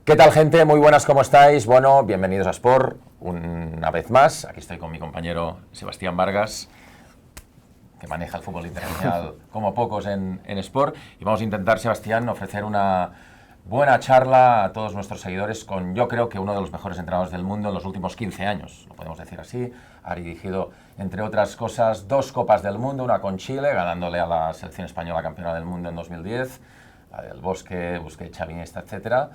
¿Qué tal, gente? Muy buenas, ¿cómo estáis? Bueno, bienvenidos a Sport, una vez más. Aquí estoy con mi compañero Sebastián Vargas, que maneja el fútbol internacional como pocos en Sport. Y vamos a intentar, Sebastián, ofrecer una buena charla a todos nuestros seguidores con, yo creo que uno de los mejores entrenadores del mundo en los últimos 15 años, lo podemos decir así. Ha dirigido, entre otras cosas, 2 Copas del Mundo, una con Chile, ganándole a la selección española campeona del mundo en 2010, la del Bosque, Busquets, Xavi, Iniesta, etcétera.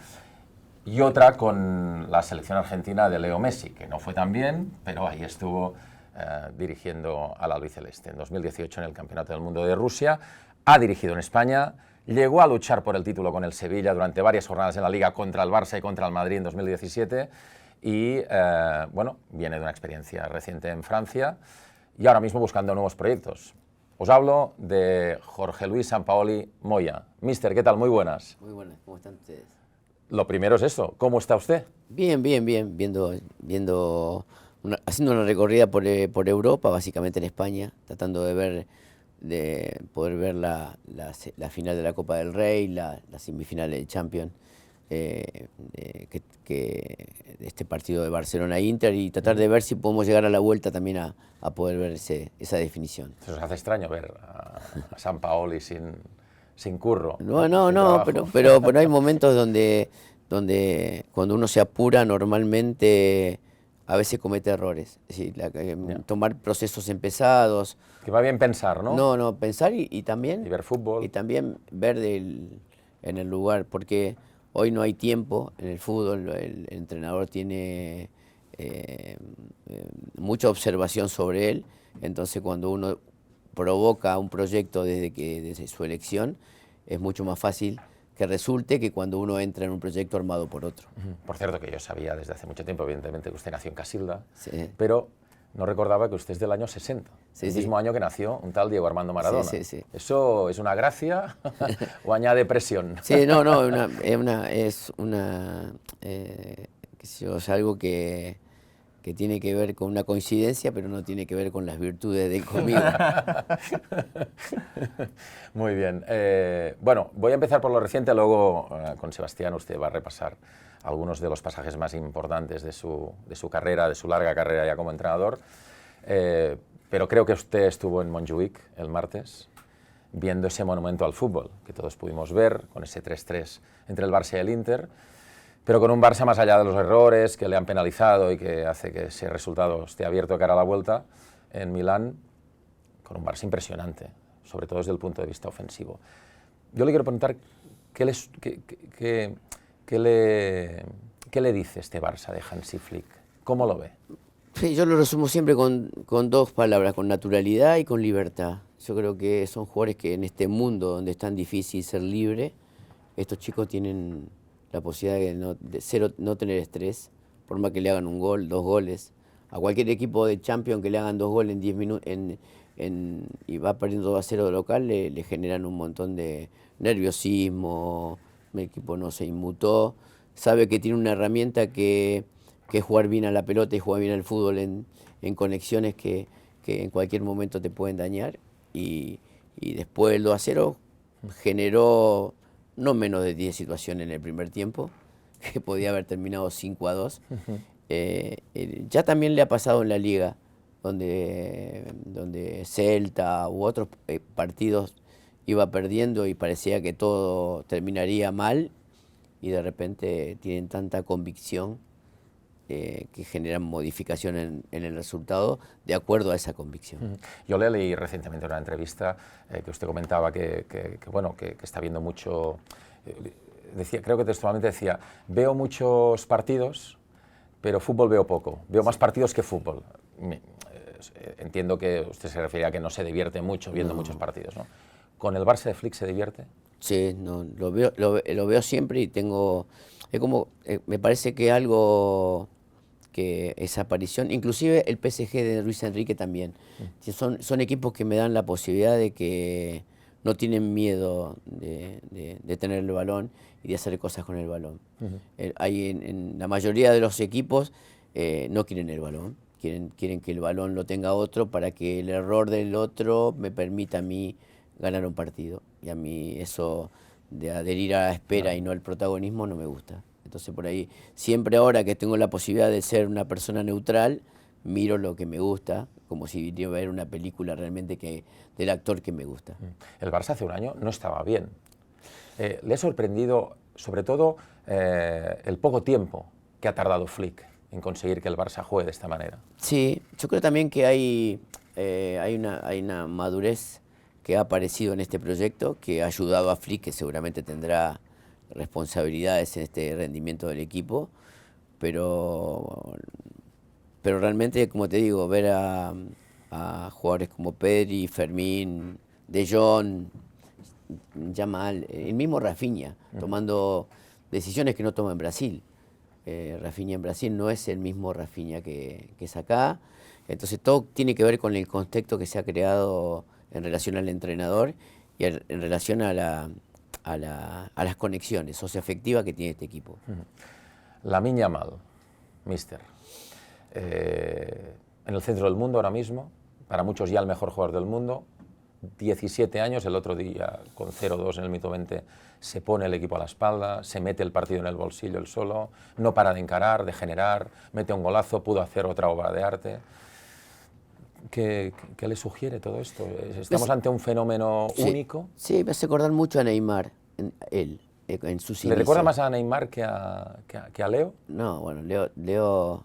Y otra con la selección argentina de Leo Messi, que no fue tan bien, pero ahí estuvo dirigiendo al albiceleste. En 2018 en el Campeonato del Mundo de Rusia, ha dirigido en España, llegó a luchar por el título con el Sevilla durante varias jornadas en la Liga contra el Barça y contra el Madrid en 2017 y, bueno, viene de una experiencia reciente en Francia y ahora mismo buscando nuevos proyectos. Os hablo de Jorge Luis Sampaoli Moya. Mister, ¿qué tal? Muy buenas. Muy buenas, ¿cómo están ustedes? Lo primero es eso, ¿cómo está usted? Bien, haciendo una recorrida por Europa, básicamente en España, tratando de poder ver la final de la Copa del Rey, la semifinal del Champions, este partido de Barcelona-Inter, y tratar de ver si podemos llegar a la vuelta también a poder ver esa definición. ¿Se os hace extraño ver a Sampaoli sin curro? No, pero hay momentos donde cuando uno se apura normalmente a veces comete errores. Es decir, tomar procesos empezados. Que va bien pensar, ¿no? No, pensar y también... Y ver fútbol. Y también ver en el lugar, porque hoy no hay tiempo en el fútbol, el entrenador tiene mucha observación sobre él, entonces cuando uno provoca un proyecto desde su elección, es mucho más fácil que resulte que cuando uno entra en un proyecto armado por otro. Por cierto, que yo sabía desde hace mucho tiempo, evidentemente, que usted nació en Casilda, Sí. pero no recordaba que usted es del año 60, el mismo año que nació un tal Diego Armando Maradona. Sí. ¿Eso es una gracia o añade presión? Sí, es algo que tiene que ver con una coincidencia, pero no tiene que ver con las virtudes de él conmigo. Muy bien. Bueno, voy a empezar por lo reciente, luego con Sebastián usted va a repasar algunos de los pasajes más importantes de su carrera, de su larga carrera ya como entrenador. Pero creo que usted estuvo en Montjuïc el martes, viendo ese monumento al fútbol, que todos pudimos ver, con ese 3-3 entre el Barça y el Inter, pero con un Barça más allá de los errores que le han penalizado y que hace que ese resultado esté abierto de cara a la vuelta en Milán, con un Barça impresionante, sobre todo desde el punto de vista ofensivo. Yo le quiero preguntar qué le dice este Barça de Hansi Flick, ¿cómo lo ve? Sí, yo lo resumo siempre con 2 palabras, con naturalidad y con libertad. Yo creo que son jugadores que en este mundo donde es tan difícil ser libre, estos chicos tienen la posibilidad de no tener estrés, por más que le hagan un gol, 2 goles. A cualquier equipo de Champions que le hagan 2 goles en 10 minutos y va perdiendo 2-0 de local, le generan un montón de nerviosismo, el equipo no se inmutó, sabe que tiene una herramienta que es jugar bien a la pelota y jugar bien al fútbol en conexiones que en cualquier momento te pueden dañar, y después el 2-0 generó no menos de 10 situaciones en el primer tiempo, que podía haber terminado 5-2. Ya también le ha pasado en la Liga, donde Celta u otros partidos iba perdiendo y parecía que todo terminaría mal, y de repente tienen tanta convicción que generan modificación en el resultado de acuerdo a esa convicción. Yo le leí recientemente una entrevista que usted comentaba que está viendo mucho, creo que textualmente decía, veo muchos partidos, pero fútbol veo poco, veo más partidos que fútbol. Entiendo que usted se refiere a que no se divierte mucho viendo muchos partidos, ¿no? ¿Con el Barça de Flick se divierte? Sí, no, lo veo siempre y me parece que algo que esa aparición, inclusive el PSG de Luis Enrique también, son equipos que me dan la posibilidad de que no tienen miedo de tener el balón y de hacer cosas con el balón. Hay en la mayoría de los equipos no quieren el balón, quieren que el balón lo tenga otro para que el error del otro me permita a mí ganar un partido. Y a mí eso de adherir a la espera y no al protagonismo no me gusta. Entonces por ahí, siempre ahora que tengo la posibilidad de ser una persona neutral, miro lo que me gusta, como si iría a ver una película realmente del actor que me gusta. El Barça hace un año no estaba bien. ¿Le ha sorprendido, sobre todo, el poco tiempo que ha tardado Flick en conseguir que el Barça juegue de esta manera? Sí, yo creo también que hay una madurez que ha aparecido en este proyecto que ha ayudado a Flick, que seguramente tendrá responsabilidades en este rendimiento del equipo, pero, pero realmente, como te digo, ver a jugadores como Pedri, Fermín, De Jong, Yamal, el mismo Rafinha, tomando decisiones que no toma en Brasil. Rafinha en Brasil no es el mismo Rafinha que es acá. Entonces todo tiene que ver con el contexto que se ha creado en relación al entrenador y en relación a las conexiones socioafectivas que tiene este equipo. Lamine Yamal, mister. En el centro del mundo ahora mismo, para muchos ya el mejor jugador del mundo, 17 años, el otro día con 0-2 en el minuto 20 se pone el equipo a la espalda, se mete el partido en el bolsillo él solo, no para de encarar, de generar, mete un golazo, pudo hacer otra obra de arte. ¿Qué le sugiere todo esto? ¿Estamos ante un fenómeno único? Sí, me hace acordar mucho a Neymar, en sus inicios. ¿Le recuerda más a Neymar que a Leo? No, bueno, Leo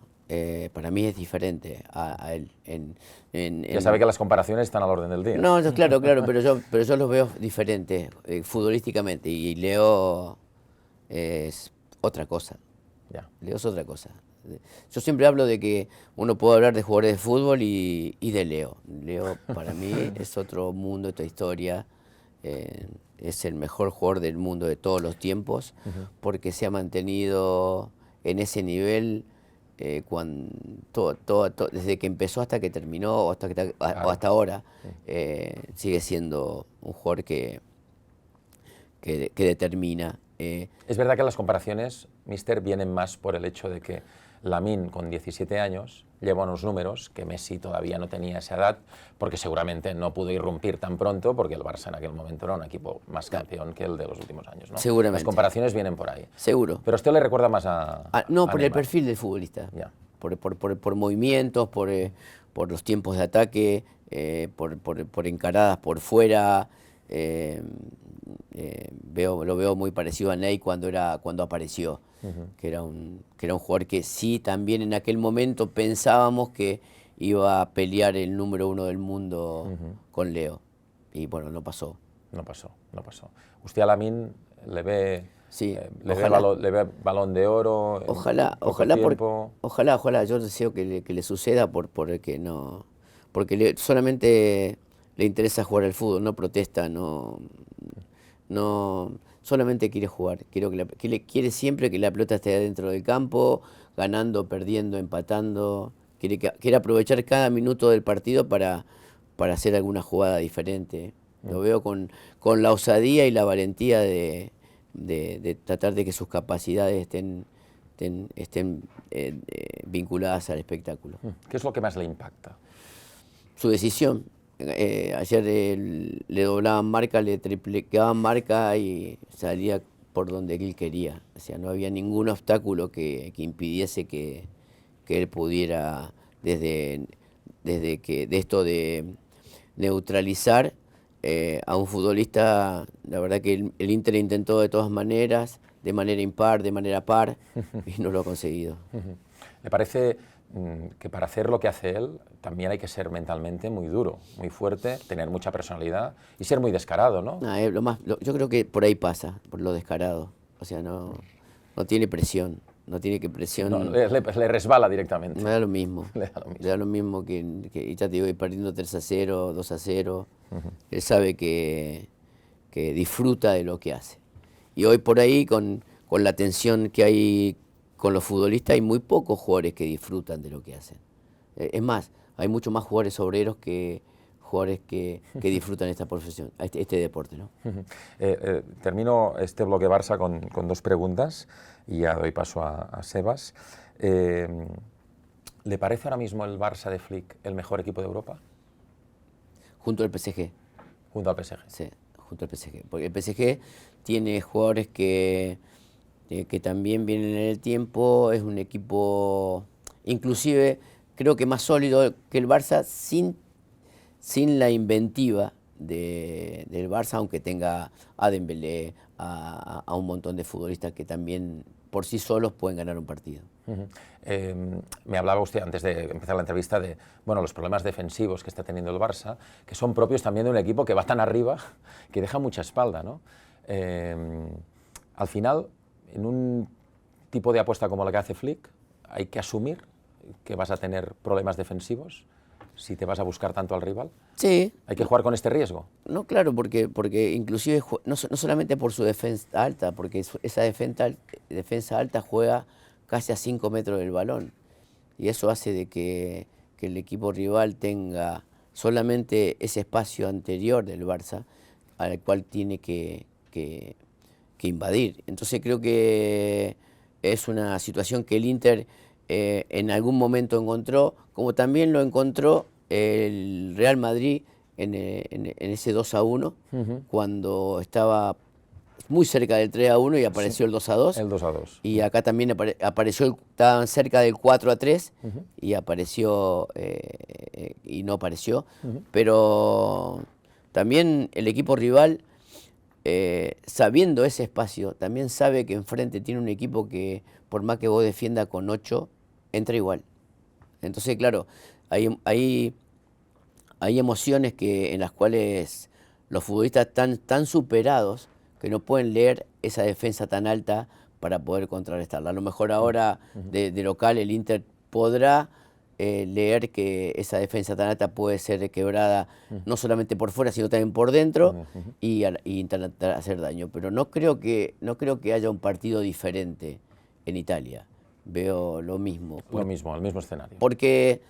para mí es diferente a él. Ya sabe que las comparaciones están al orden del día. No, claro, pero yo los veo diferentes futbolísticamente y Leo es otra cosa. Ya. Leo es otra cosa. Yo siempre hablo de que uno puede hablar de jugadores de fútbol y de Leo. Leo para mí es otro mundo, otra historia. Es el mejor jugador del mundo de todos los tiempos porque se ha mantenido en ese nivel desde que empezó hasta que terminó o hasta ahora. Sigue siendo un jugador que determina. Es verdad que las comparaciones, mister, vienen más por el hecho de que Lamine, con 17 años, lleva unos números que Messi todavía no tenía esa edad, porque seguramente no pudo irrumpir tan pronto, porque el Barça en aquel momento era un equipo más campeón que el de los últimos años, ¿no? Seguramente. Las comparaciones vienen por ahí. Seguro. Pero a usted le recuerda más No, a por el Neymar. perfil del futbolista. Ya. Por movimientos, por los tiempos de ataque, por encaradas por fuera. Lo veo muy parecido a Ney cuando apareció, que era un jugador que sí, también en aquel momento pensábamos que iba a pelear el número 1 del mundo con Leo. Y bueno, no pasó. No pasó. ¿Usted a Lamine le ve, Sí, le ve balón de oro? Ojalá, yo deseo que le suceda porque no, porque solamente le interesa jugar al fútbol, no protesta, no solamente quiere jugar, quiere siempre que la pelota esté dentro del campo, ganando, perdiendo, empatando, quiere aprovechar cada minuto del partido para hacer alguna jugada diferente. Lo veo con la osadía y la valentía de tratar de que sus capacidades estén vinculadas al espectáculo. ¿Qué es lo que más le impacta? Su decisión. Ayer le doblaban marca, le triplicaban marca y salía por donde él quería. O sea, no había ningún obstáculo que impidiese que él pudiera, desde esto de neutralizar a un futbolista. La verdad que el Inter intentó de todas maneras, de manera impar, de manera par, y no lo ha conseguido. ¿Le parece que para hacer lo que hace él también hay que ser mentalmente muy duro, muy fuerte, tener mucha personalidad y ser muy descarado, ¿no? Yo creo que por ahí pasa, por lo descarado. O sea, no tiene presión. No tiene que presión. No, le resbala directamente. Me da lo mismo. Le da lo mismo. Le da lo mismo que ya te digo, ir perdiendo 3-0, 2-0. Él sabe que disfruta de lo que hace. Y hoy por ahí, con la tensión que hay con los futbolistas, hay muy pocos jugadores que disfrutan de lo que hacen. Es más, hay muchos más jugadores obreros que jugadores que disfrutan esta profesión, este deporte, ¿no? Termino este bloque Barça con dos preguntas y ya doy paso a Sebas. ¿Le parece ahora mismo el Barça de Flick el mejor equipo de Europa? Junto al PSG. Junto al PSG. Sí, junto al PSG. Porque el PSG tiene jugadores que que también vienen en el tiempo, es un equipo inclusive creo que más sólido que el Barça sin la inventiva del Barça, aunque tenga a Dembélé, a un montón de futbolistas que también por sí solos pueden ganar un partido. Me hablaba usted antes de empezar la entrevista de los problemas defensivos que está teniendo el Barça, que son propios también de un equipo que va tan arriba que deja mucha espalda, ¿no? Al final, en un tipo de apuesta como la que hace Flick, hay que asumir que vas a tener problemas defensivos si te vas a buscar tanto al rival. Sí. ¿Hay que jugar con este riesgo? No, claro, porque inclusive no solamente por su defensa alta, porque esa defensa alta juega casi a 5 metros del balón. Y eso hace de que el equipo rival tenga solamente ese espacio anterior del Barça al cual tiene que invadir. Entonces creo que es una situación que el Inter en algún momento encontró, como también lo encontró el Real Madrid en ese 2-1, cuando estaba muy cerca del 3-1 y apareció el 2-2. El 2-2. Y acá también apareció, estaban cerca del 4-3 y apareció y no apareció. Pero también el equipo rival, sabiendo ese espacio, también sabe que enfrente tiene un equipo que por más que vos defienda con 8, entra igual. Entonces, claro, hay emociones en las cuales los futbolistas están tan superados que no pueden leer esa defensa tan alta para poder contrarrestarla. A lo mejor ahora de local el Inter podrá leer que esa defensa tan alta puede ser quebrada no solamente por fuera, sino también por dentro y intentar hacer daño. Pero no creo que haya un partido diferente en Italia. Veo lo mismo. Lo mismo, el mismo escenario. Porque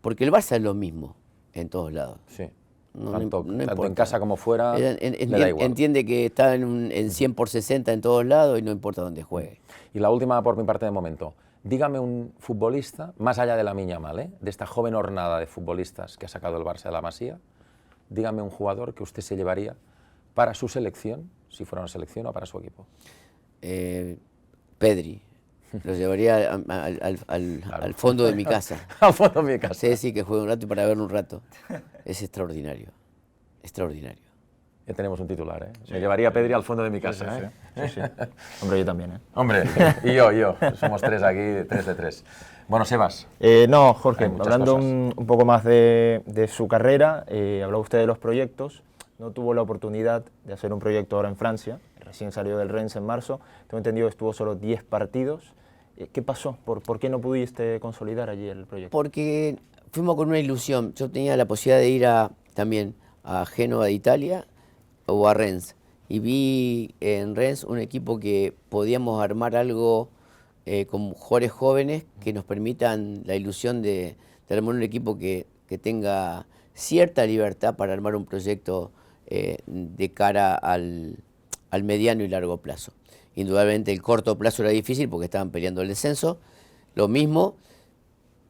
el Barça es lo mismo en todos lados. Sí. No tanto importa. en casa como fuera, le da igual. Entiende que está en 100 por 60 en todos lados y no importa dónde juegue. Y la última por mi parte de momento. Dígame un futbolista, más allá de Lamine Yamal, de esta joven hornada de futbolistas que ha sacado el Barça de la Masía, dígame un jugador que usted se llevaría para su selección, si fuera una selección, o para su equipo. Pedri. Lo llevaría al fondo de mi casa. Al fondo de mi casa. Sí, sí, que juegue un rato y para verlo un rato. Es extraordinario. Extraordinario. Ya tenemos un titular, ¿eh? Me llevaría a Pedri al fondo de mi casa, Sí. Hombre, yo también, ¿eh? Hombre, y yo. Somos 3 aquí, 3 de 3. Bueno, Sebas. No, Jorge, hablando cosas. un poco más de su carrera, hablaba usted de los proyectos. No tuvo la oportunidad de hacer un proyecto ahora en Francia. Recién salió del Rennes en marzo. Tengo entendido que estuvo solo 10 partidos. ¿Qué pasó? ¿Por qué no pudiste consolidar allí el proyecto? Porque fuimos con una ilusión. Yo tenía la posibilidad de ir también a Génova de Italia o a Rennes. Y vi en Rennes un equipo que podíamos armar algo con jugadores jóvenes que nos permitan la ilusión de armar un equipo que tenga cierta libertad para armar un proyecto de cara al mediano y largo plazo. Indudablemente el corto plazo era difícil porque estaban peleando el descenso, lo mismo,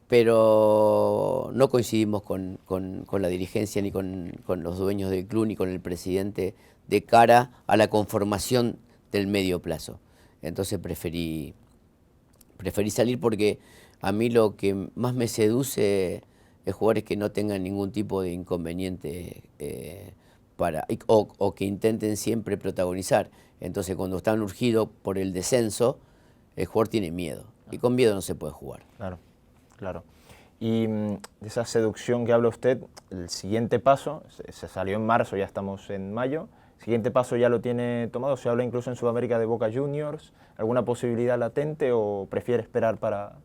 pero no coincidimos con la dirigencia ni con los dueños del club ni con el presidente de cara a la conformación del medio plazo. Entonces preferí salir porque a mí lo que más me seduce es jugadores que no tengan ningún tipo de inconveniente o que intenten siempre protagonizar. Entonces cuando están urgidos por el descenso, el jugador tiene miedo. Y con miedo no se puede jugar. Claro. Y de esa seducción que habla usted, el siguiente paso, se salió en marzo, ya estamos en mayo, el siguiente paso ya lo tiene tomado, se habla incluso en Sudamérica de Boca Juniors, ¿alguna posibilidad latente o prefiere esperar para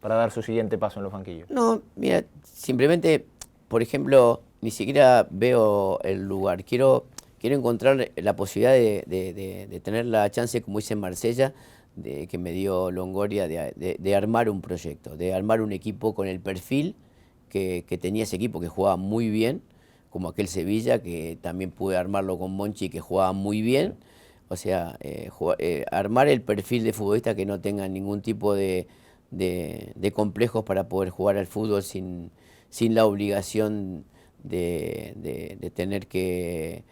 dar su siguiente paso en los banquillos? No, mira, simplemente, por ejemplo, ni siquiera veo el lugar. Quiero encontrar la posibilidad de tener la chance, como hice en Marsella, que me dio Longoria, de armar un proyecto, de armar un equipo con el perfil que tenía ese equipo, que jugaba muy bien, como aquel Sevilla, que también pude armarlo con Monchi, que jugaba muy bien. O sea, armar el perfil de futbolista que no tenga ningún tipo de complejos para poder jugar al fútbol sin la obligación de tener que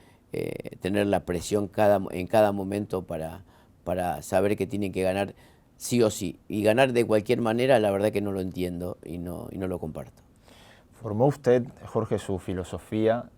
tener la presión en cada momento para para saber que tienen que ganar sí o sí. Y ganar de cualquier manera, la verdad que no lo entiendo y no lo comparto. Formó usted, Jorge, su filosofía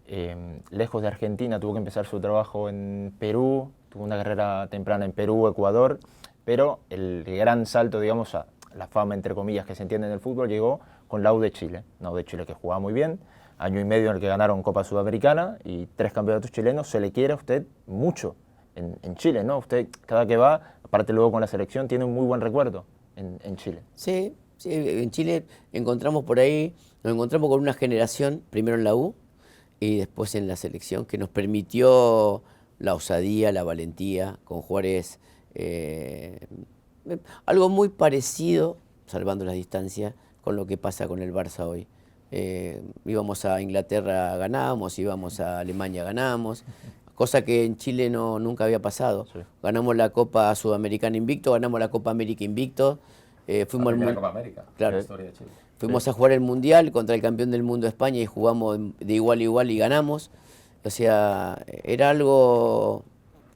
lejos de Argentina, tuvo que empezar su trabajo en Perú, tuvo una carrera temprana en Perú, Ecuador, pero el gran salto, digamos, a la fama, entre comillas, que se entiende en el fútbol, llegó con la U de Chile. La U de Chile que jugaba muy bien, año y medio en el que ganaron Copa Sudamericana y 3 campeonatos chilenos. Se le quiere a usted mucho en Chile, ¿no? Usted cada que va, aparte luego con la selección, tiene un muy buen recuerdo en Chile. Sí, sí, en Chile encontramos por ahí, nos encontramos con una generación, primero en la U y después en la selección, que nos permitió la osadía, la valentía, con jugadores, algo muy parecido, salvando las distancias, con lo que pasa con el Barça hoy. Íbamos a Inglaterra, ganábamos, íbamos a Alemania, ganábamos, cosa que en Chile nunca había pasado. Sí. Ganamos la Copa Sudamericana invicto, ganamos la Copa América invicto. Fuimos La primera al Copa América, claro, la historia de Chile. fuimos a jugar el Mundial contra el campeón del mundo de España y jugamos de igual a igual y ganamos. O sea, era algo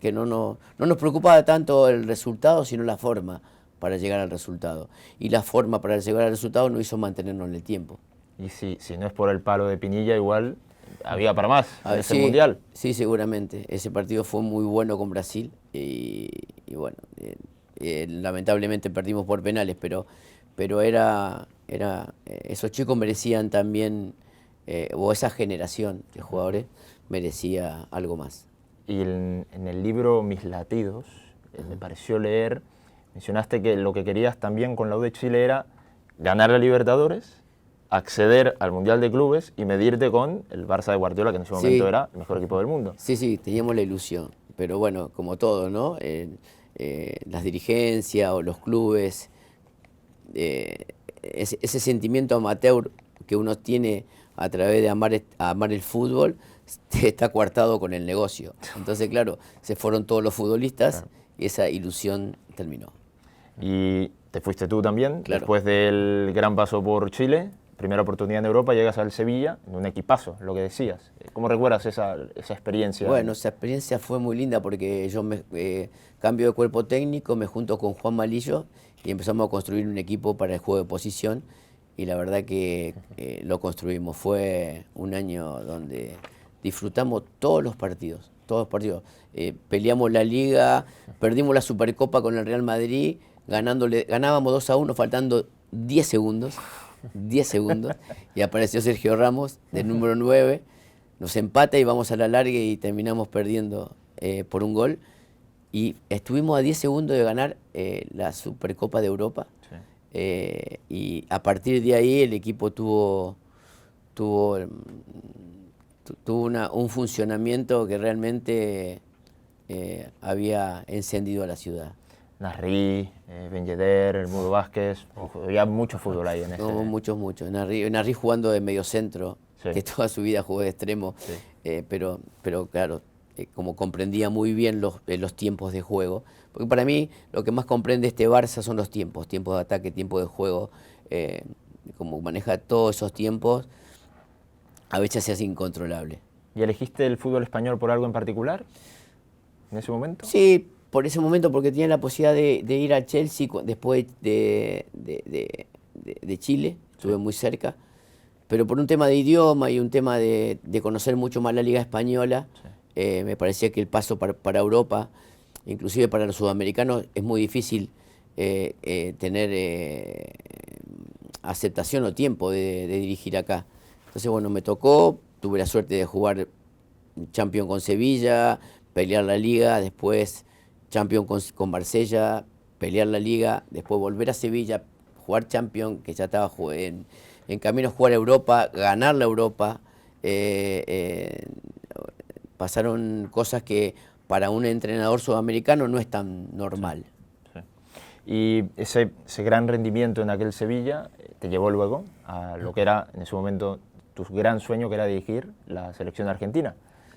que no nos preocupaba tanto el resultado, sino la forma para llegar al resultado. Y la forma para llegar al resultado nos hizo mantenernos en el tiempo. Y si no es por el palo de Pinilla, igual había para más en ese Sí, Mundial. sí, seguramente. Ese partido fue muy bueno con Brasil y bueno, lamentablemente perdimos por penales, pero esos chicos merecían también, o esa generación de jugadores merecía algo más. Y en el libro Mis Latidos, me pareció leer, mencionaste que lo que querías también con la U de Chile era ganar la Libertadores, acceder al Mundial de Clubes y medirte con el Barça de Guardiola, que en ese momento era el mejor equipo del mundo. Sí, sí, teníamos la ilusión, pero bueno, como todo, ¿no? Las dirigencias o los clubes, ese sentimiento amateur que uno tiene a través de amar el fútbol está coartado con el negocio. Entonces, claro, se fueron todos los futbolistas y esa ilusión terminó. Y te fuiste tú también, Claro. después del gran paso por Chile, primera oportunidad en Europa, llegas al Sevilla, en un equipazo, lo que decías. ¿Cómo recuerdas esa experiencia? Bueno, esa experiencia fue muy linda porque yo cambio de cuerpo técnico, me junto con Juan Malillo y empezamos a construir un equipo para el juego de posición y la verdad que lo construimos. Fue un año donde disfrutamos todos los partidos, peleamos la Liga, perdimos la Supercopa con el Real Madrid, ganábamos 2-1 faltando 10 segundos, y apareció Sergio Ramos, del número 9, nos empata y vamos a la larga y terminamos perdiendo por un gol. Y estuvimos a 10 segundos de ganar la Supercopa de Europa. Sí. Y a partir de ahí el equipo tuvo un funcionamiento que realmente había encendido a la ciudad. Narri, Ben Yedder, el Mudo Vázquez, había mucho fútbol ahí en ese. No, muchos. Narri jugando de mediocentro, sí. Que toda su vida jugó de extremo, Sí. pero claro, como comprendía muy bien los tiempos de juego, porque para mí lo que más comprende este Barça son los tiempos de ataque, tiempo de juego, como maneja todos esos tiempos, a veces se hace incontrolable. ¿Y elegiste el fútbol español por algo en particular en ese momento? Sí, por ese momento, porque tenía la posibilidad de ir al Chelsea después de Chile, estuve muy cerca, pero por un tema de idioma y un tema de conocer mucho más la Liga Española, sí. Me parecía que el paso para Europa, inclusive para los sudamericanos, es muy difícil tener aceptación o tiempo de dirigir acá. Entonces, bueno, me tocó, tuve la suerte de jugar Champions con Sevilla, pelear la Liga, después Champions con Marsella, pelear la Liga, después volver a Sevilla, jugar Champions, que ya estaba en camino a jugar a Europa, ganar la Europa. Pasaron cosas que para un entrenador sudamericano no es tan normal. Sí. Y ese gran rendimiento en aquel Sevilla te llevó luego a lo que era en ese momento tu gran sueño, que era dirigir la selección argentina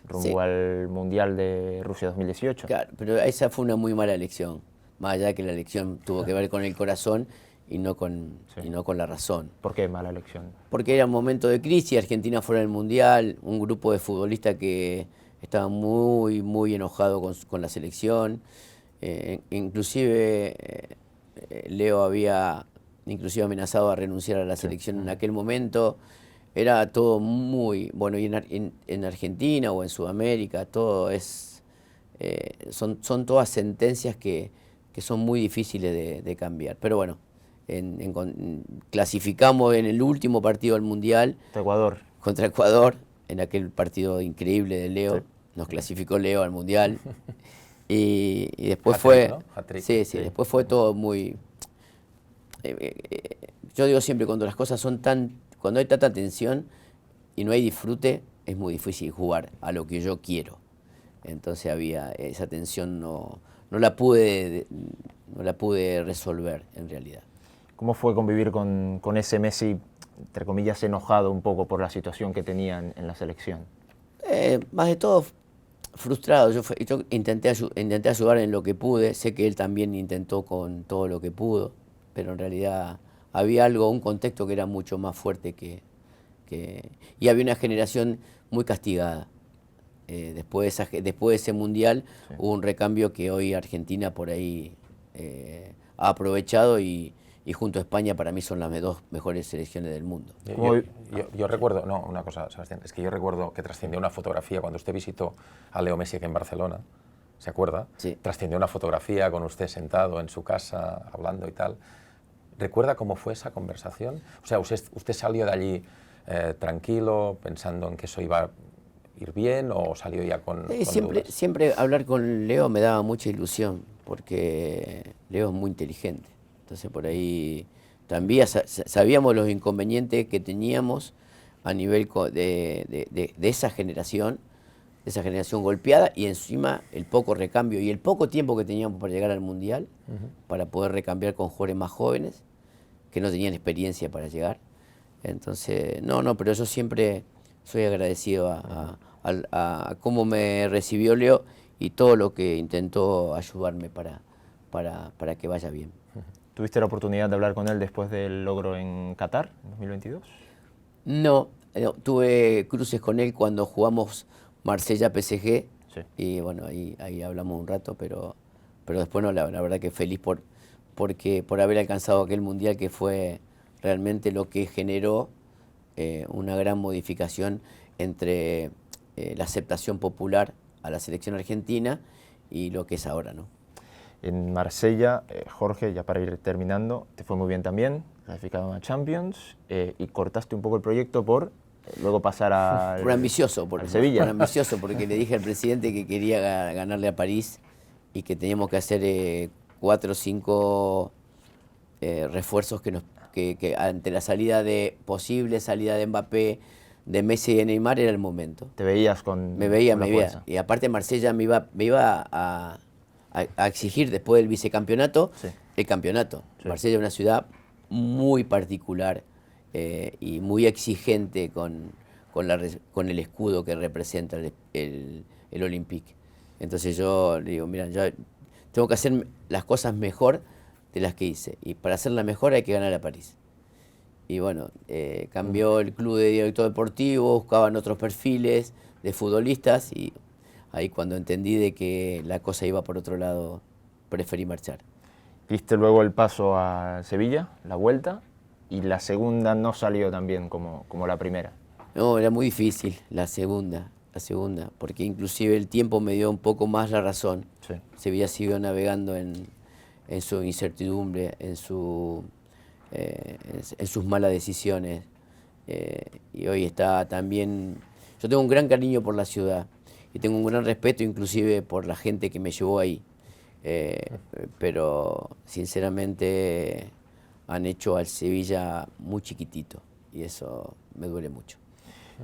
rumbo al Mundial de Rusia 2018. Claro, pero esa fue una muy mala elección, más allá de que la elección tuvo que ver con el corazón y no con la razón. ¿Por qué mala elección? Porque era un momento de crisis, Argentina fuera del Mundial, un grupo de futbolistas que estaba muy enojado con la selección, Inclusive Leo había inclusive amenazado a renunciar a la selección en aquel momento. Era todo muy bueno, y en Argentina o en Sudamérica todo son todas sentencias que son muy difíciles de cambiar. Pero bueno, clasificamos en el último partido del Mundial contra Ecuador, en aquel partido increíble de Leo. Sí. Nos clasificó Leo al Mundial. Y después fue... ¿no? Sí, después fue todo muy... yo digo siempre, cuando las cosas son cuando hay tanta tensión y no hay disfrute, es muy difícil jugar a lo que yo quiero. Entonces había esa tensión, no la pude resolver en realidad. ¿Cómo fue convivir con ese Messi, entre comillas, enojado un poco por la situación que tenía en la selección? Más de todo frustrado. Yo intenté ayudar en lo que pude. Sé que él también intentó con todo lo que pudo, pero en realidad había un contexto que era mucho más fuerte y había una generación muy castigada. Después de ese Mundial hubo un recambio que hoy Argentina por ahí ha aprovechado y junto a España para mí son las dos mejores selecciones del mundo. Yo recuerdo, una cosa, Sebastián, es que yo recuerdo que trascendió una fotografía cuando usted visitó a Leo Messi aquí en Barcelona, ¿se acuerda? Sí. Trascendió una fotografía con usted sentado en su casa, hablando y tal. ¿Recuerda cómo fue esa conversación? O sea, usted salió de allí tranquilo, pensando en que eso iba a ir bien, o salió ya con dudas? Siempre hablar con Leo me daba mucha ilusión, porque Leo es muy inteligente. Entonces por ahí también sabíamos los inconvenientes que teníamos a nivel de esa generación golpeada, y encima el poco recambio y el poco tiempo que teníamos para llegar al Mundial, para poder recambiar con jugadores más jóvenes que no tenían experiencia para llegar. Entonces, pero yo siempre soy agradecido a cómo me recibió Leo y todo lo que intentó ayudarme para que vaya bien. ¿Tuviste la oportunidad de hablar con él después del logro en Qatar, en 2022? No, tuve cruces con él cuando jugamos Marsella-PSG, y bueno, ahí hablamos un rato, pero después no, la verdad que feliz por haber alcanzado aquel Mundial, que fue realmente lo que generó una gran modificación entre la aceptación popular a la selección argentina y lo que es ahora, ¿no? En Marsella, Jorge, ya para ir terminando, te fue muy bien también, clasificado a Champions, y cortaste un poco el proyecto por luego pasar al Sevilla. Por ambicioso, porque le dije al presidente que quería ganarle a París y que teníamos que hacer 4 o 5 refuerzos que ante la posible salida de Mbappé, de Messi y de Neymar, era el momento. ¿Te veías con Me veía. fuerza? Y aparte Marsella me iba a exigir, después del vicecampeonato, el campeonato. Sí. Marsella es una ciudad muy particular y muy exigente con el escudo que representa el Olympique. Entonces yo le digo, mira, yo tengo que hacer las cosas mejor de las que hice, y para hacerla mejor hay que ganar a París. Y bueno, cambió el club de director deportivo, buscaban otros perfiles de futbolistas, y ahí cuando entendí de que la cosa iba por otro lado, preferí marchar. Diste luego el paso a Sevilla, la vuelta, y la segunda no salió tan bien como la primera. No, era muy difícil la segunda, porque inclusive el tiempo me dio un poco más la razón. Sí. Sevilla siguió navegando en su incertidumbre, en sus malas decisiones, y hoy está también... Yo tengo un gran cariño por la ciudad, y tengo un gran respeto inclusive por la gente que me llevó ahí, pero sinceramente han hecho al Sevilla muy chiquitito, y eso me duele mucho.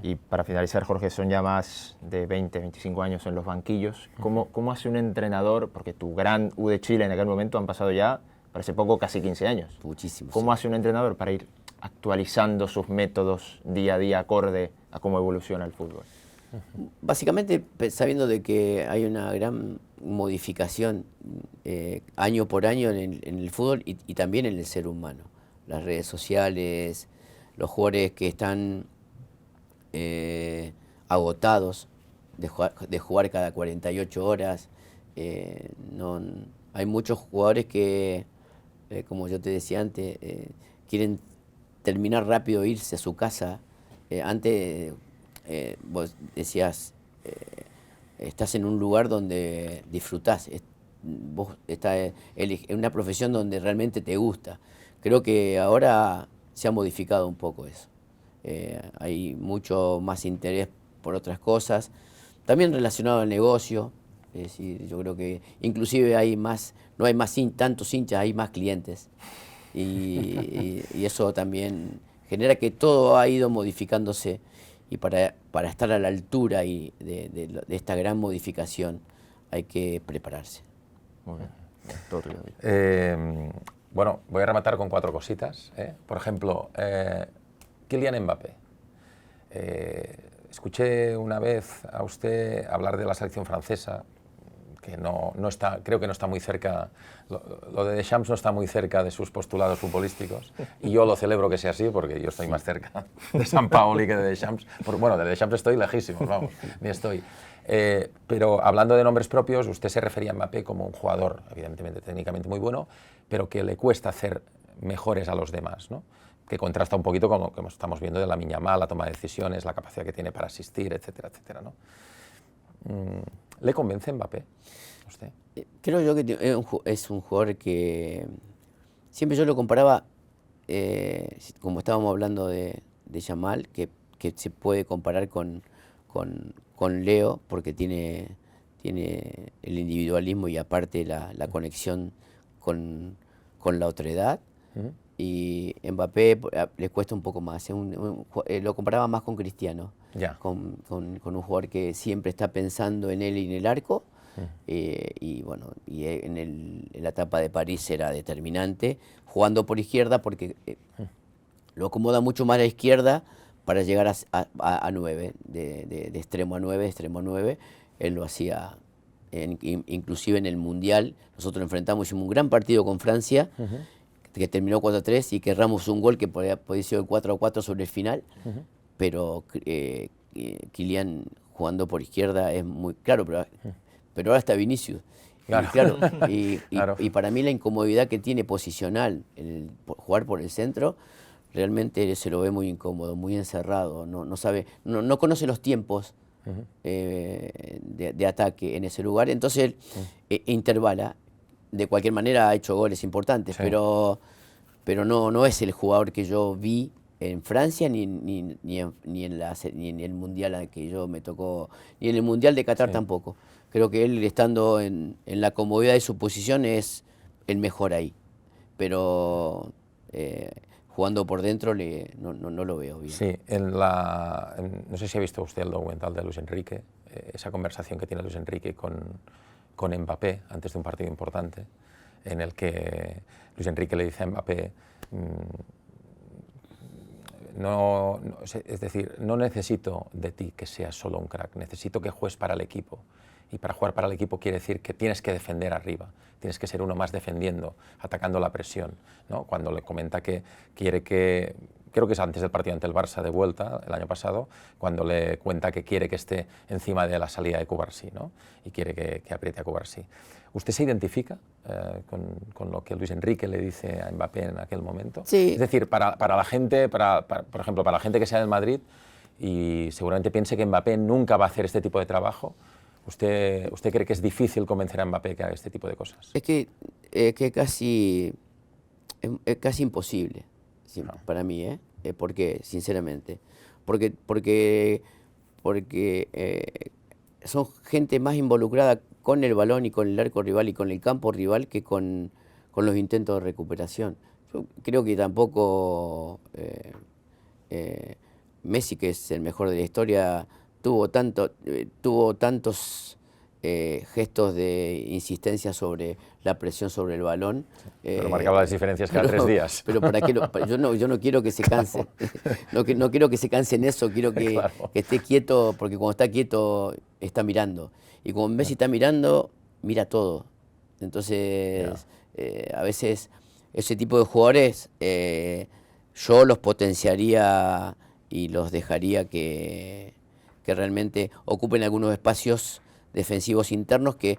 Y para finalizar, Jorge, son ya más de 20, 25 años en los banquillos. ¿Cómo hace un entrenador, porque tu gran U de Chile en aquel momento han pasado ya, parece poco, casi 15 años? Muchísimo. ¿Cómo hace un entrenador para ir actualizando sus métodos día a día acorde a cómo evoluciona el fútbol? Básicamente sabiendo de que hay una gran modificación año por año en el fútbol y también en el ser humano. Las redes sociales, los jugadores que están agotados de jugar cada 48 horas, Hay muchos jugadores que, como yo te decía antes, quieren terminar rápido, irse a su casa. Antes, vos decías, estás en un lugar donde disfrutás, vos estás en una profesión donde realmente te gusta. Creo que ahora se ha modificado un poco eso. Hay mucho más interés por otras cosas, también relacionado al negocio. Es decir, yo creo que inclusive hay más, no hay más tantos hinchas, hay más clientes. Y eso también genera que todo ha ido modificándose, y para estar a la altura de esta gran modificación hay que prepararse. Muy bien. Todo tuyo, David. Bueno, voy a rematar con 4 cositas. Por ejemplo, Kylian Mbappé. Escuché una vez a usted hablar de la selección francesa, que no está, creo que no está muy cerca, lo de Deschamps no está muy cerca de sus postulados futbolísticos, y yo lo celebro que sea así, porque yo estoy más cerca de Sampaoli que de Deschamps. Bueno, de Deschamps estoy lejísimo, vamos, ni estoy. Pero hablando de nombres propios, usted se refería a Mbappé como un jugador, evidentemente técnicamente muy bueno, pero que le cuesta hacer mejores a los demás, ¿no? Que contrasta un poquito con lo que estamos viendo de Lamine Yamal, la toma de decisiones, la capacidad que tiene para asistir, etcétera, etcétera, ¿no? ¿Le convence Mbappé a usted? Creo yo que es un jugador que siempre yo lo comparaba, como estábamos hablando de Yamal, que se puede comparar con Leo, porque tiene el individualismo y aparte la conexión con la otredad. Y Mbappé le cuesta un poco más. Lo comparaba más con Cristiano, con un jugador que siempre está pensando en él y en el arco. Y bueno, en la etapa de París era determinante, jugando por izquierda, porque lo acomoda mucho más a la izquierda para llegar a 9, de extremo a 9, de extremo a 9. Él lo hacía, inclusive en el Mundial. Nosotros enfrentamos, hicimos un gran partido con Francia, que terminó 4-3, y que erramos un gol que podía ser 4-4 sobre el final. Pero Kylian jugando por izquierda es muy claro, pero ahora está Vinicius. Claro. Y para mí la incomodidad que tiene posicional, jugar por el centro, realmente se lo ve muy incómodo, muy encerrado. No sabe, no conoce los tiempos de ataque en ese lugar. Entonces él intervala. De cualquier manera ha hecho goles importantes, sí, pero no es el jugador que yo vi en Francia, ni en el Mundial al que yo me tocó, ni en el Mundial de Qatar, sí, tampoco. Creo que él, estando en la comodidad de su posición, es el mejor ahí. Pero jugando por dentro no lo veo bien. Sí, no sé si ha visto usted el documental de Luis Enrique, esa conversación que tiene Luis Enrique con Mbappé antes de un partido importante, en el que Luis Enrique le dice a Mbappé, es decir, no necesito de ti que seas solo un crack, necesito que juegues para el equipo. Y para jugar para el equipo quiere decir que tienes que defender arriba, tienes que ser uno más defendiendo, atacando la presión, ¿no? Cuando le comenta que quiere que, creo que es antes del partido ante el Barça de vuelta, el año pasado, cuando le cuenta que quiere que esté encima de la salida de Cubarsí, ¿no? Y quiere que apriete a Cubarsí. ¿Usted se identifica con lo que Luis Enrique le dice a Mbappé en aquel momento? Sí. Es decir, para la gente, por ejemplo, para la gente que sea del Madrid y seguramente piense que Mbappé nunca va a hacer este tipo de trabajo, ¿usted cree que es difícil convencer a Mbappé que haga este tipo de cosas? Es que es casi imposible, sí, no, para mí, ¿por qué? Sinceramente. Porque son gente más involucrada con el balón y con el arco rival y con el campo rival que con los intentos de recuperación. Yo creo que tampoco Messi, que es el mejor de la historia, tuvo tantos gestos de insistencia sobre la presión sobre el balón. Pero marcaba las diferencias cada 3 días. Pero ¿para qué yo no quiero que se canse. Claro. No quiero que se canse en eso, quiero que, claro, que esté quieto, porque cuando está quieto está mirando. Y como Messi está mirando, mira todo. Entonces, a veces ese tipo de jugadores yo los potenciaría y los dejaría que realmente ocupen algunos espacios defensivos internos que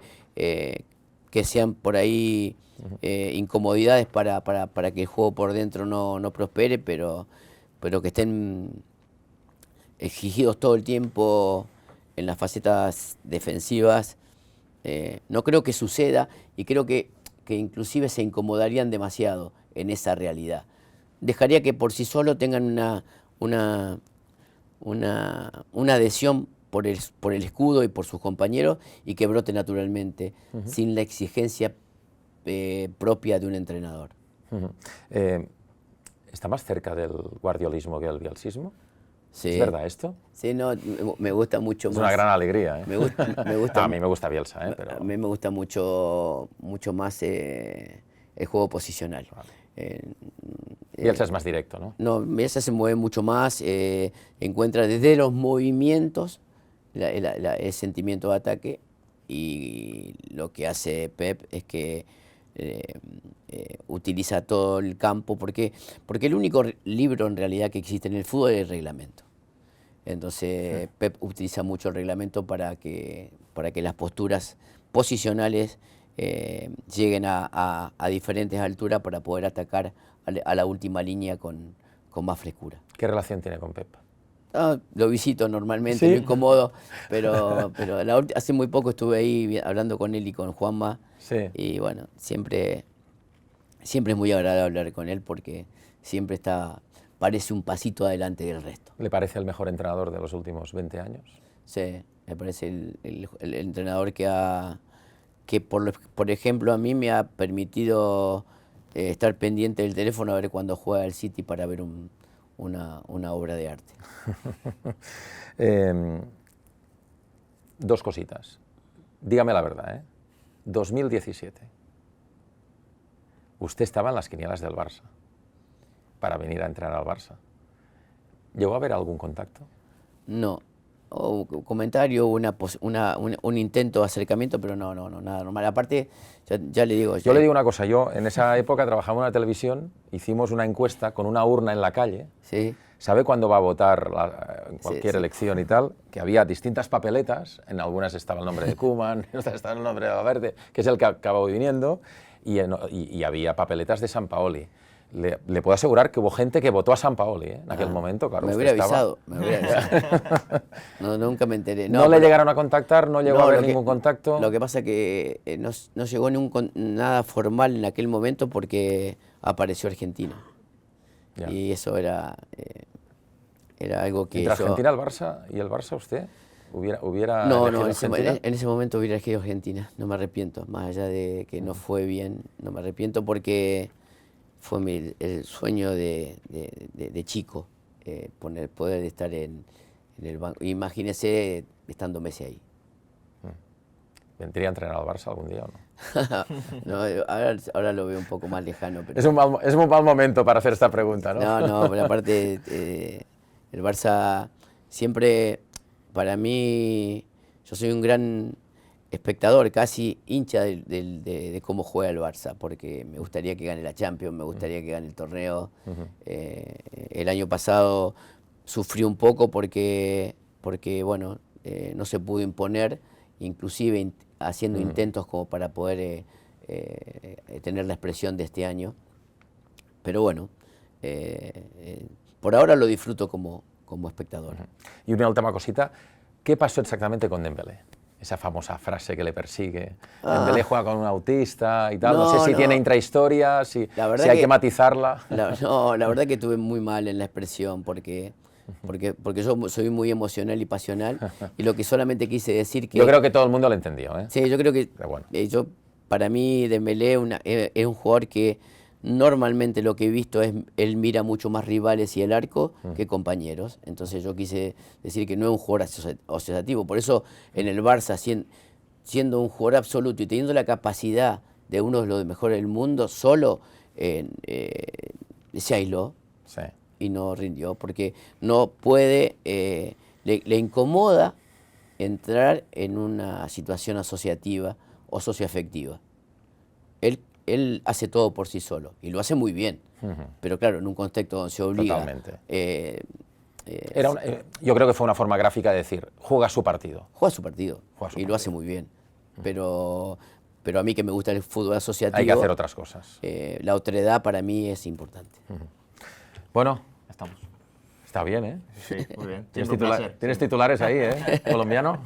que sean por ahí incomodidades para que el juego por dentro no prospere, pero que estén exigidos todo el tiempo en las facetas defensivas. No creo que suceda, y creo que inclusive se incomodarían demasiado en esa realidad. Dejaría que por sí solo tengan una adhesión por el escudo y por sus compañeros, y que brote naturalmente, sin la exigencia propia de un entrenador. ¿Está más cerca del guardiolismo que del bielsismo? Sí. ¿Es verdad esto? Sí, no, me gusta mucho más. Es una gran alegría, ¿eh? Me gusta a mí me gusta Bielsa, ¿eh? Pero... A mí me gusta mucho más el juego posicional. Vale. Bielsa es más directo, ¿no? No, Bielsa se mueve mucho más, encuentra desde los movimientos el sentimiento de ataque, y lo que hace Pep es que utiliza todo el campo, porque el único libro en realidad que existe en el fútbol es el reglamento. Entonces Pep utiliza mucho el reglamento para que las posturas posicionales lleguen a diferentes alturas para poder atacar a la última línea con más frescura. ¿Qué relación tiene con Pep? Lo visito normalmente, ¿Sí? lo incomodo, pero hace muy poco estuve ahí hablando con él y con Juanma. Sí. Y bueno, siempre es muy agradable hablar con él, porque siempre parece un pasito adelante del resto. ¿Le parece el mejor entrenador de los últimos 20 años? Sí, me parece el entrenador que por ejemplo, a mí me ha permitido estar pendiente del teléfono a ver cuando juega el City para ver una obra de arte. Dos cositas. Dígame la verdad, ¿eh? 2017. Usted estaba en las quinielas del Barça para venir a entrenar al Barça. ¿Llegó a haber algún contacto? No. O comentario, un intento de acercamiento, pero no, nada normal. Aparte, ya le digo... Yo le digo una cosa, yo en esa época trabajaba en una televisión, hicimos una encuesta con una urna en la calle. Sí. ¿Sabe cuándo va a votar en cualquier elección y tal? Que había distintas papeletas, en algunas estaba el nombre de Koeman, en otras estaba el nombre de Valverde, que es el que acabó viniendo, y había papeletas de Sampaoli. Le puedo asegurar que hubo gente que votó a Sampaoli, ¿eh? En aquel momento, claro. Me hubiera avisado. No, nunca me enteré. ¿No le llegaron a contactar? ¿No llegó a haber ningún contacto? Lo que pasa es que no llegó nada formal en aquel momento, porque apareció Argentina. Ya. Y eso era algo que ¿Entre Argentina al Barça y el Barça usted? ¿Hubiera No, en ese momento hubiera elegido Argentina. No me arrepiento, más allá de que no fue bien, no me arrepiento, porque fue el sueño de chico, poder estar en el banco. Imagínese estando Messi ahí. ¿Vendría a entrenar al Barça algún día o no? No, ahora lo veo un poco más lejano. Pero... Es un mal momento para hacer esta pregunta, ¿no? No, pero aparte, el Barça siempre, para mí, yo soy un gran espectador, casi hincha de cómo juega el Barça, porque me gustaría que gane la Champions, me gustaría que gane el torneo. El año pasado sufrí un poco porque bueno, no se pudo imponer, inclusive haciendo intentos como para poder tener la expresión de este año. Pero bueno, por ahora lo disfruto como espectador. Y una última cosita, ¿qué pasó exactamente con Dembélé? Esa famosa frase que le persigue. Dembélé juega con un autista y tal. No sé si tiene intrahistoria, si hay que matizarla. La verdad que estuve muy mal en la expresión, porque yo soy muy emocional y pasional, y lo que solamente quise decir que... Yo creo que todo el mundo lo entendió, ¿eh? Sí, yo creo que... Bueno. Para mí Dembélé es un jugador que normalmente, lo que he visto, es él mira mucho más rivales y el arco que compañeros. Entonces yo quise decir que no es un jugador asociativo. Por eso en el Barça, siendo un jugador absoluto y teniendo la capacidad de uno de los mejores del mundo, solo se aisló. Sí. Y no rindió, porque no puede, le incomoda entrar en una situación asociativa o socioafectiva. Él hace todo por sí solo, y lo hace muy bien, pero claro, en un contexto donde se obliga. Totalmente. Yo creo que fue una forma gráfica de decir, juega su partido. Juega su partido, y lo hace muy bien, pero pero a mí que me gusta el fútbol asociativo, Hay que hacer otras cosas. la otredad para mí es importante. Bueno, Estamos. está bien, ¿eh? Sí, muy bien. Tienes, Siempre un placer. tienes titulares ahí, ¿eh? Colombiano.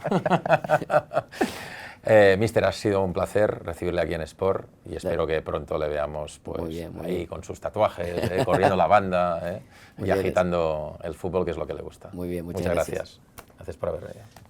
Mister, ha sido un placer recibirle aquí en Sport y espero que pronto le veamos pues, Muy bien, muy ahí bien. con sus tatuajes, corriendo la banda y Muchas agitando el fútbol, que es lo que le gusta. Muy bien, muchas Muchas gracias. gracias. Gracias por haber venido.